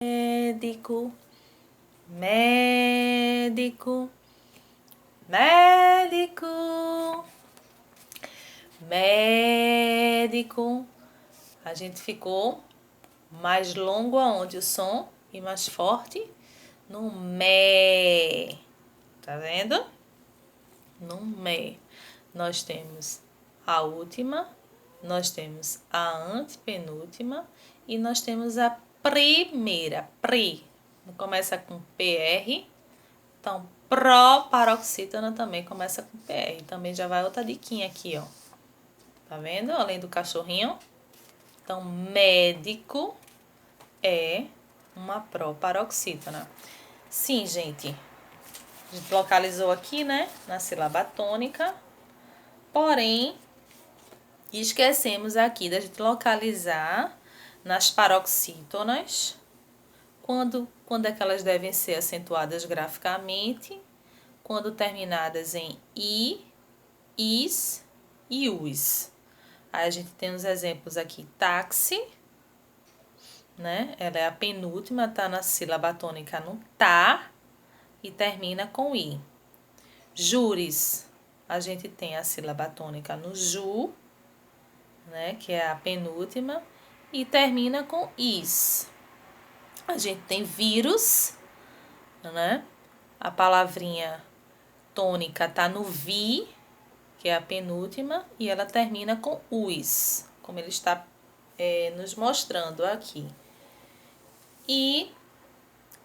Médico, médico, médico, médico. A gente ficou mais longo aonde o som e mais forte no mé. Tá vendo? No mé. Nós temos a última, nós temos a antepenúltima e nós temos a primeira. Começa com PR. Então, proparoxítona também começa com PR. Também já vai outra diquinha aqui, ó. Tá vendo? Além do cachorrinho. Então, médico é uma proparoxítona. Sim, gente. A gente localizou aqui, né? Na sílaba tônica. Porém, esquecemos aqui da gente localizar nas paroxítonas. Quando é que elas devem ser acentuadas graficamente? Quando terminadas em I, is e us. Aí a gente tem uns exemplos aqui. Táxi, né? Ela é a penúltima, tá na sílaba tônica no tá e termina com i. Júris, a gente tem a sílaba tônica no ju, né? Que é a penúltima e termina com is. A gente tem vírus, né? A palavrinha tônica tá no vi, que é a penúltima, e ela termina com us, como ele está nos mostrando aqui. E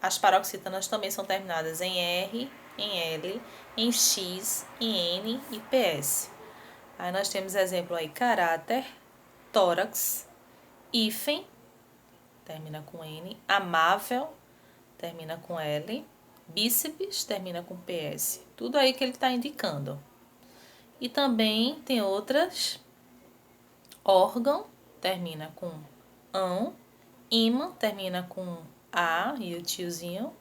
as paroxítonas também são terminadas em R, em L, em X, em N e PS. Aí nós temos exemplo aí, caráter, tórax, hífen, termina com N, amável, termina com L, bíceps, termina com PS. Tudo aí que ele está indicando. E também tem outras, órgão, termina com ão, ímã, termina com A e o tiozinho,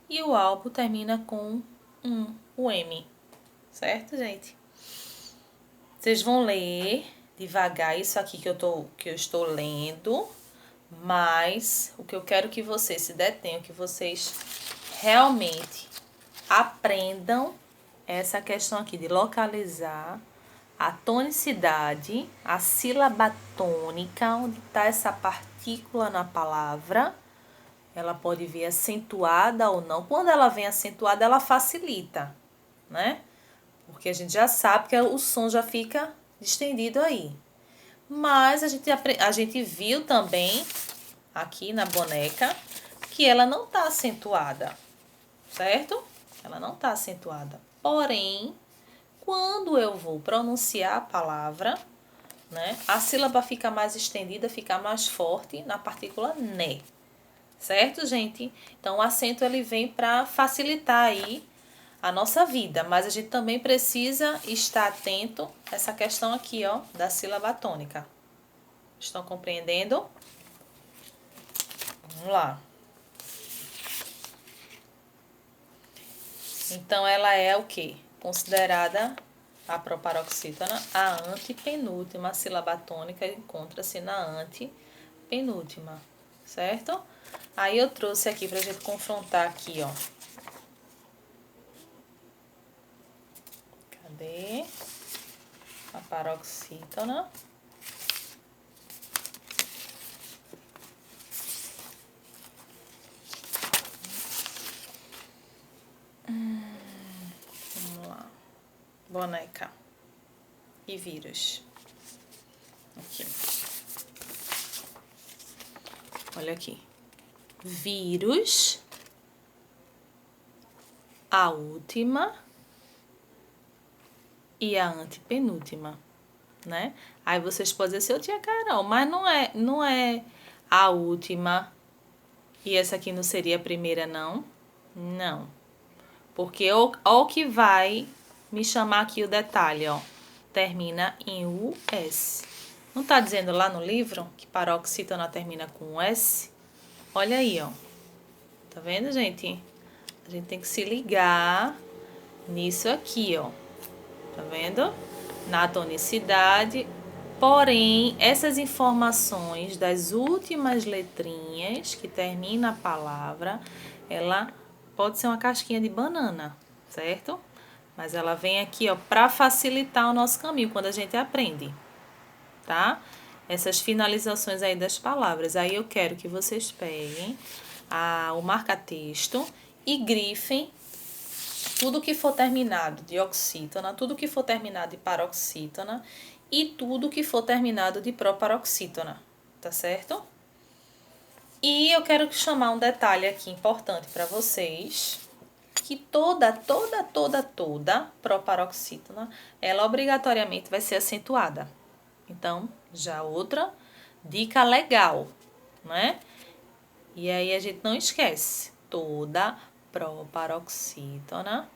e o albo termina com o M, certo, gente? Vocês vão ler devagar isso aqui que eu estou lendo, mas o que eu quero que vocês se detenham, que vocês realmente aprendam essa questão aqui de localizar a tonicidade, a sílaba tônica, onde está essa partícula na palavra. Ela pode vir acentuada ou não. Quando ela vem acentuada, ela facilita, né? Porque a gente já sabe que o som já fica estendido aí. Mas a gente viu também aqui na boneca que ela não está acentuada, certo? Ela não está acentuada. Porém, quando eu vou pronunciar a palavra, né, a sílaba fica mais estendida, fica mais forte na partícula né. Certo, gente? Então, o acento ele vem para facilitar aí a nossa vida, mas a gente também precisa estar atento a essa questão aqui, ó, da sílaba tônica. Estão compreendendo? Vamos lá. Então, ela é o quê? Considerada a proparoxítona a antepenúltima. A sílaba tônica encontra-se na antepenúltima, certo? Aí eu trouxe aqui pra gente confrontar aqui, ó. Cadê? A paroxítona. Vamos lá. Boneca. E vírus. Aqui. Olha aqui. Vírus. A última. E a antepenúltima, né? Aí vocês podem dizer, tia Carol, mas não é a última e essa aqui não seria a primeira, não? Não. Porque ó o que vai me chamar aqui o detalhe, ó. Termina em US. Não tá dizendo lá no livro que paroxítona termina com S? Olha aí, ó. Tá vendo, gente? A gente tem que se ligar nisso aqui, ó. Tá vendo? Na tonicidade, Porém, essas informações das últimas letrinhas que termina a palavra, ela pode ser uma casquinha de banana, certo? Mas ela vem aqui, ó, para facilitar o nosso caminho quando a gente aprende, tá? Essas finalizações aí das palavras. Aí eu quero que vocês peguem o marca-texto e grifem tudo que for terminado de oxítona, tudo que for terminado de paroxítona e tudo que for terminado de proparoxítona, tá certo? E eu quero chamar um detalhe aqui importante para vocês, que toda proparoxítona, ela obrigatoriamente vai ser acentuada. Então, já outra dica legal, né? E aí a gente não esquece, toda proparoxítona,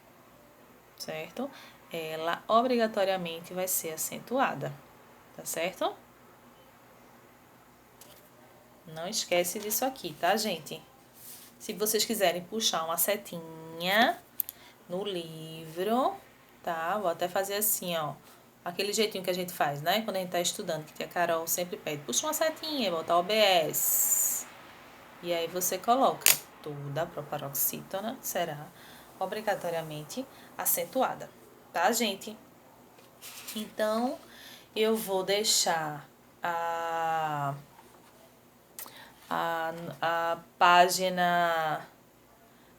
certo? Ela obrigatoriamente vai ser acentuada, tá certo? Não esquece disso aqui, tá, gente? Se vocês quiserem puxar uma setinha no livro, tá? Vou até fazer assim, ó. Aquele jeitinho que a gente faz, né? Quando a gente tá estudando, que a Carol sempre pede. Puxa uma setinha, botar OBS. E aí você coloca toda a proparoxítona será obrigatoriamente acentuada, tá, gente? Então, eu vou deixar a página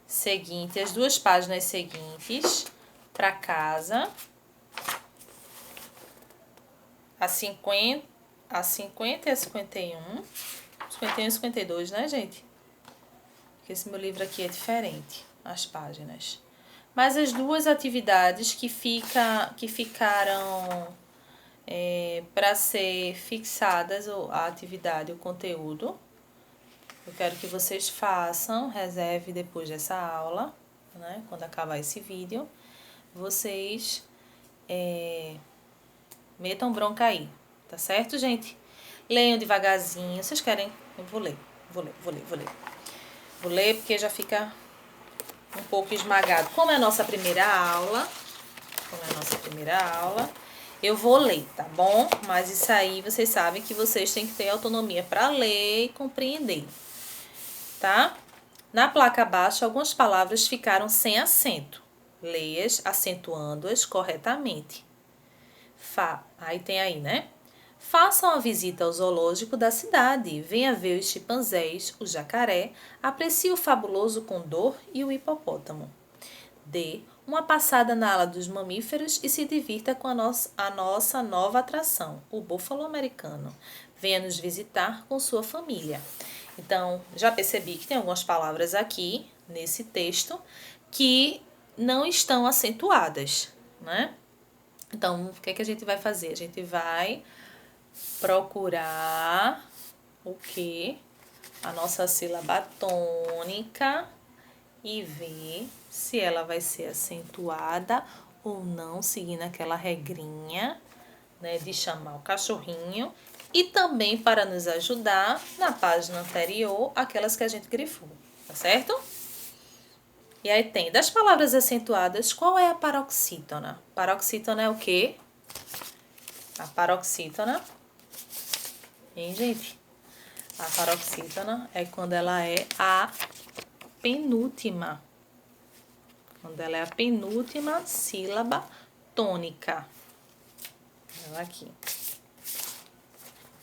seguinte, as duas páginas seguintes para casa, a 50 e a 51, 51 e 52, né, gente? Porque esse meu livro aqui é diferente, as páginas. Mas as duas atividades que ficaram para ser fixadas, a atividade, o conteúdo, eu quero que vocês façam, reserve depois dessa aula, né? Quando acabar esse vídeo, vocês metam bronca aí, tá certo, gente? Leiam devagarzinho, vocês querem? Eu vou ler. Vou ler porque já fica um pouco esmagado. Como é a nossa primeira aula, eu vou ler, tá bom? Mas isso aí vocês sabem que vocês têm que ter autonomia para ler e compreender, tá? Na placa abaixo, algumas palavras ficaram sem acento. Leia-as acentuando-as corretamente. Aí tem aí, né? Faça uma visita ao zoológico da cidade. Venha ver os chimpanzés, o jacaré, aprecie o fabuloso condor e o hipopótamo. Dê uma passada na ala dos mamíferos e se divirta com a nossa nova atração, o búfalo americano. Venha nos visitar com sua família. Então, já percebi que tem algumas palavras aqui nesse texto que não estão acentuadas, né? Então, o que é que a gente vai fazer? A gente vai procurar o quê? A nossa sílaba tônica e ver se ela vai ser acentuada ou não, seguindo aquela regrinha, né, de chamar o cachorrinho. E também para nos ajudar, na página anterior, aquelas que a gente grifou, tá certo? E aí tem, das palavras acentuadas, qual é a paroxítona? Paroxítona é o quê? A paroxítona, hein, gente? A paroxítona é quando ela é a penúltima. Quando ela é a penúltima sílaba tônica. Ela aqui.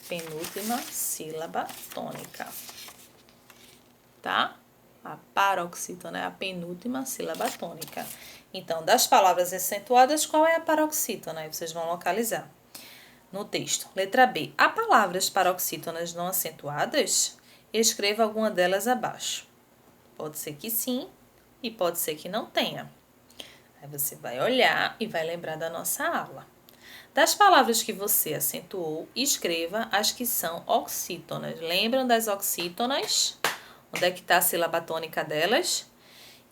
Penúltima sílaba tônica. Tá? A paroxítona é a penúltima sílaba tônica. Então, das palavras acentuadas, qual é a paroxítona? Aí vocês vão localizar no texto. Letra B. Há palavras paroxítonas não acentuadas? Escreva alguma delas abaixo. Pode ser que sim e pode ser que não tenha. Aí você vai olhar e vai lembrar da nossa aula. Das palavras que você acentuou, escreva as que são oxítonas. Lembram das oxítonas? Onde é que está a sílaba tônica delas?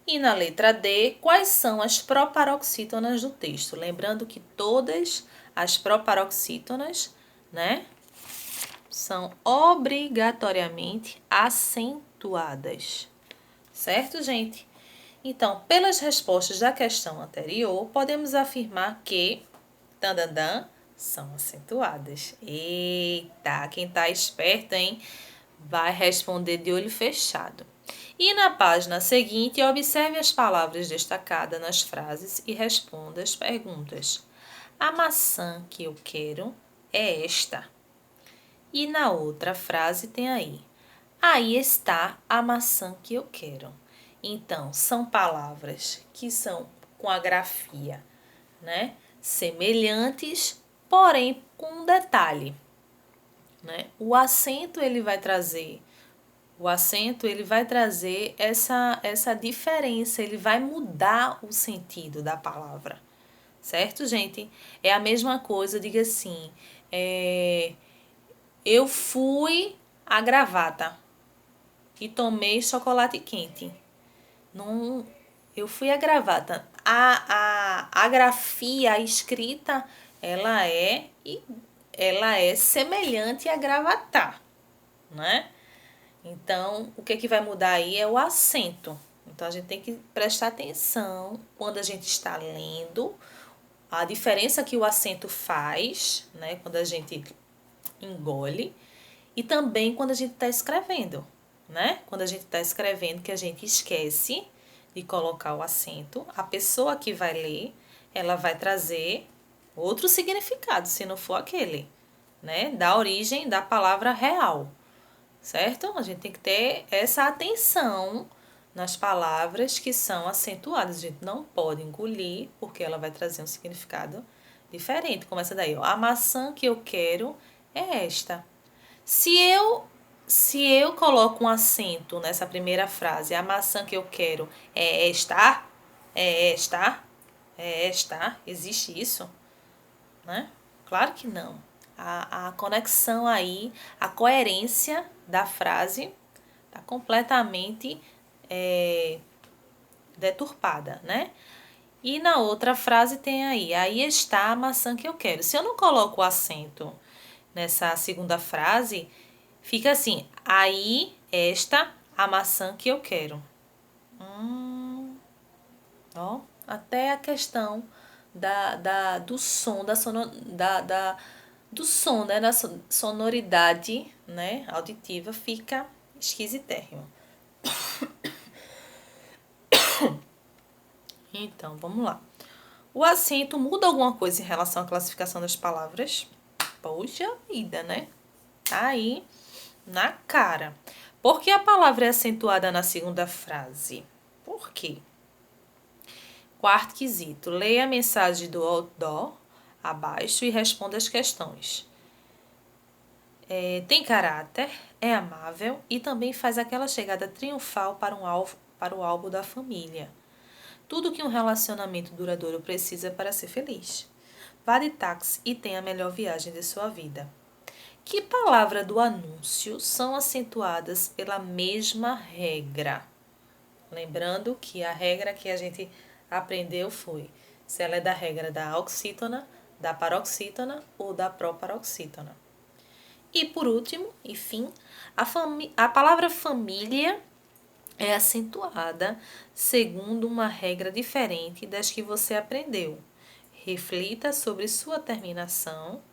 E na letra D, quais são as proparoxítonas do texto? Lembrando que todas as proparoxítonas, né, são obrigatoriamente acentuadas. Certo, gente? Então, pelas respostas da questão anterior, podemos afirmar que São acentuadas. Eita, quem tá esperto, hein? Vai responder de olho fechado. E na página seguinte, observe as palavras destacadas nas frases e responda as perguntas. A maçã que eu quero é esta. E na outra frase tem aí. Aí está a maçã que eu quero. Então, são palavras que são com a grafia, né? Semelhantes, porém com um detalhe, né? O acento ele vai trazer essa diferença, ele vai mudar o sentido da palavra, certo, gente? É a mesma coisa, diga assim, eu fui à gravata e tomei chocolate quente. Não, eu fui à gravata. A grafia, a escrita, ela é semelhante a gravatar, né? Então, o que vai mudar aí é o acento. Então, a gente tem que prestar atenção quando a gente está lendo, a diferença que o acento faz, né? Quando a gente engole, e também quando a gente está escrevendo, né? Quando a gente está escrevendo, que a gente esquece de colocar o acento, a pessoa que vai ler, ela vai trazer outro significado, se não for aquele, né? Da origem da palavra real, certo? A gente tem que ter essa atenção nas palavras que são acentuadas. A gente não pode engolir, porque ela vai trazer um significado diferente. Começa daí, ó. A maçã que eu quero é esta. Se eu coloco um acento nessa primeira frase, a maçã que eu quero é esta, é esta, é esta, existe isso, né? Claro que não. A conexão aí, a coerência da frase está completamente deturpada, né? E na outra frase tem aí está a maçã que eu quero. Se eu não coloco o acento nessa segunda frase, fica assim, aí esta a maçã que eu quero. Ó, até a questão do som, do som, né, da sonoridade, né, auditiva fica esquisitérrimo. Então, vamos lá. O acento muda alguma coisa em relação à classificação das palavras? Poxa vida, né? Tá aí na cara. Por que a palavra é acentuada na segunda frase? Por quê? Quarto quesito. Leia a mensagem do outdoor abaixo e responda as questões. Tem caráter, é amável e também faz aquela chegada triunfal para o álbum da família. Tudo que um relacionamento duradouro precisa para ser feliz. Vá de táxi e tenha a melhor viagem de sua vida. Que palavra do anúncio são acentuadas pela mesma regra? Lembrando que a regra que a gente aprendeu foi se ela é da regra da oxítona, da paroxítona ou da proparoxítona. E por último, enfim, a palavra família é acentuada segundo uma regra diferente das que você aprendeu. Reflita sobre sua terminação,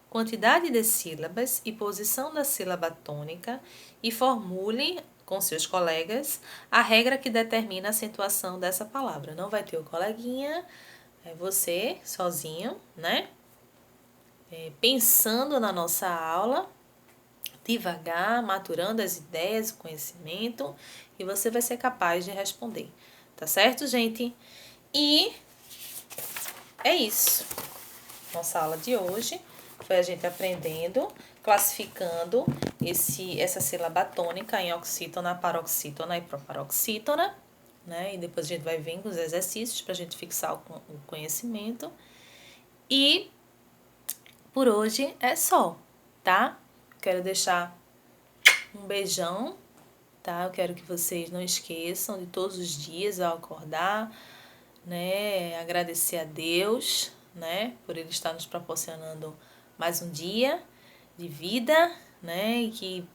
quantidade de sílabas e posição da sílaba tônica e formule com seus colegas a regra que determina a acentuação dessa palavra. Não vai ter o coleguinha, é você sozinho, né? Pensando na nossa aula, devagar, maturando as ideias, o conhecimento, e você vai ser capaz de responder. Tá certo, gente? E é isso. Nossa aula de hoje foi a gente aprendendo, classificando essa sílaba tônica em oxítona, paroxítona e proparoxítona, né? E depois a gente vai vir com os exercícios para a gente fixar o conhecimento. E por hoje é só, tá? Quero deixar um beijão, tá? Eu quero que vocês não esqueçam de todos os dias ao acordar, né? Agradecer a Deus, né? Por Ele estar nos proporcionando mais um dia de vida, né? E que